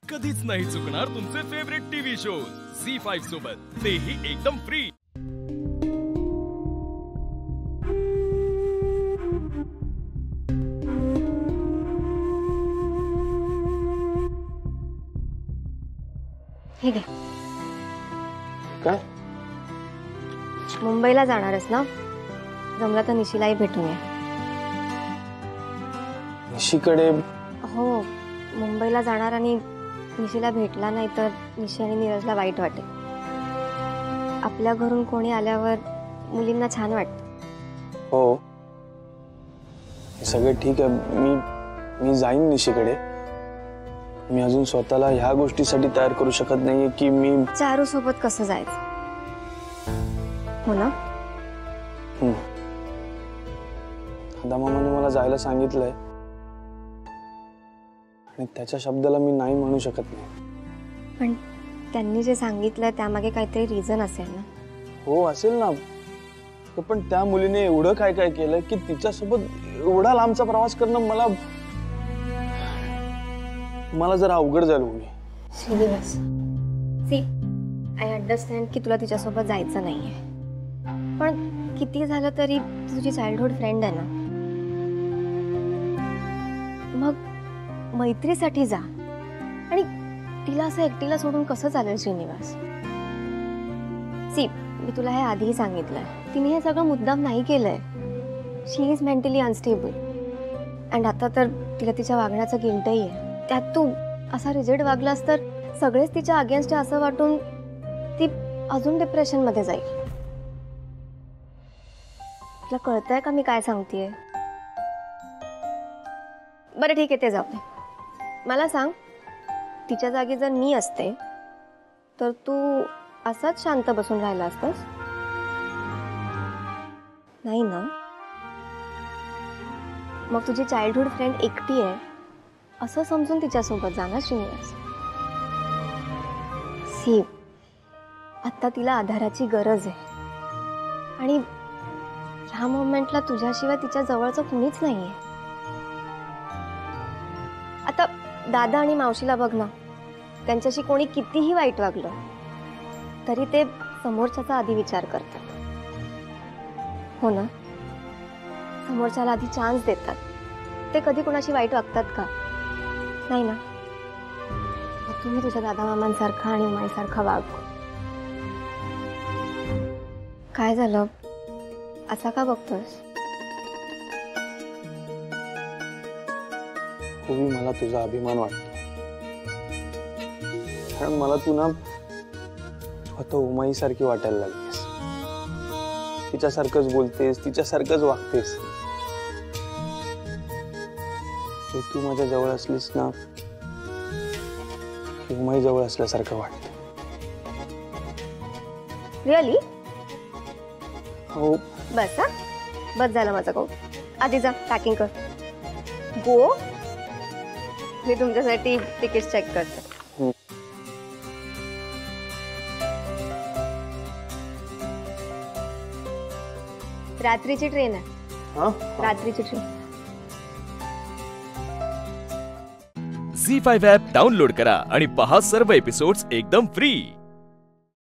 कधीच नाही चुकणार तुमचे फेवरेट टीव्ही शोज झी5 सोबत, तेही एकदम फ्री। ठीक आहे। काय? मुंबईला जाणारच ना? जमला तर निशीलाही भेटून ये। निशीकडे? हो, मुंबईला जाणार आणि निशीला भेटला नाही तर निशी आणि नीरजला वाईट वाटेल। आपल्या घरून कोणी आल्यावर मुलींना छान वाटतं। हो, हे सगळं ठीक आहे। मी जाईन निशीकडे। मी अजून स्वतःला ह्या गोष्टीसाठी तयार करू शकत नाहीये की मी चारू सोबत कसं जायचं, हो ना? दामामाने मला जायला सांगितलंय आणि त्याच्या शब्दाला मी नाही म्हणू शकत नाही। पण त्यांनी जे सांगितलं त्यामागे काहीतरी रिझन असेल ना? हो असेल ना, पण त्या मुलीने एवढं काय काय केलं की तिच्यासोबत एवढा लांबचा प्रवास करणं मला जरा अवघड झालं। श्रीनिवास, सी आय अंडरस्टँड की तुला तिच्यासोबत जायचं नाहीये, पण किती झालं तरी तुझी चाइल्डहुड फ्रेंड आहे ना, मग मैत्रीसाठी जा। आणि तिला असं एकटीला सोडून कसं चालेल श्रीनिवास? सी, मी तुला हे आधीही सांगितलंय, तिने हे सगळं मुद्दाम नाही केलंय। शी इज मेंटली अनस्टेबल अँड आता तर तिला तिच्या वागण्याचं गिल्टही आहे। त्यात तू असा रिजिड वागलास तर सगळेच तिच्या अगेन्स्ट असं वाटून ती अजून डिप्रेशन मध्ये जाईल। तुला कळतंय का मी काय सांगतेय? बरं ठीक आहे, ते जाऊ दे। मला सांग, तिच्या जागी जर मी असते तर तू असाच शांत बसून राहिला असतास? नाही ना? मग तुझी चाइल्डहुड फ्रेंड एकटी आहे असं समजून तिच्यासोबत जाणार श्रीनिवास। सी, आता तिला आधाराची गरज आहे आणि ह्या मोमेंटला तुझ्याशिवाय तिच्या जवळचं कुणीच नाहीये। आता दादा आणि मावशीला बघ ना, त्यांच्याशी कोणी कितीही वाईट वागलं तरी ते समोरच्याचा आधी विचार करतात, हो ना? समोरच्याला आधी चान्स देतात। ते कधी कोणाशी वाईट वागतात का? नाही ना? मग तुम्ही तुझ्या दादा मामांसारखा आणि माईसारखा वाग। काय झालं, असा का बघतोस? पूर्वी मला तुझा अभिमान वाटतो, कारण मला तू ना स्वतः उमाई सारखी वाटायला लागलीस। तिच्यासारखंच बोलतेस, तिच्यासारखंच वागतेस। तू माझ्या जवळ असलीस ना, उमाई जवळ असल्यासारखं वाटतं। रिअली? हो। बस हा, बस झालं माझं गो। आधी जा, पॅकिंग कर। गो, मी तुमच्यासाठी तिकीट चेक करते। रात्रीची ट्रेन आहे। रात्रीची ट्रेन। झी5 ॲप डाउनलोड करा आणि पहा सर्व एपिसोड्स एकदम फ्री।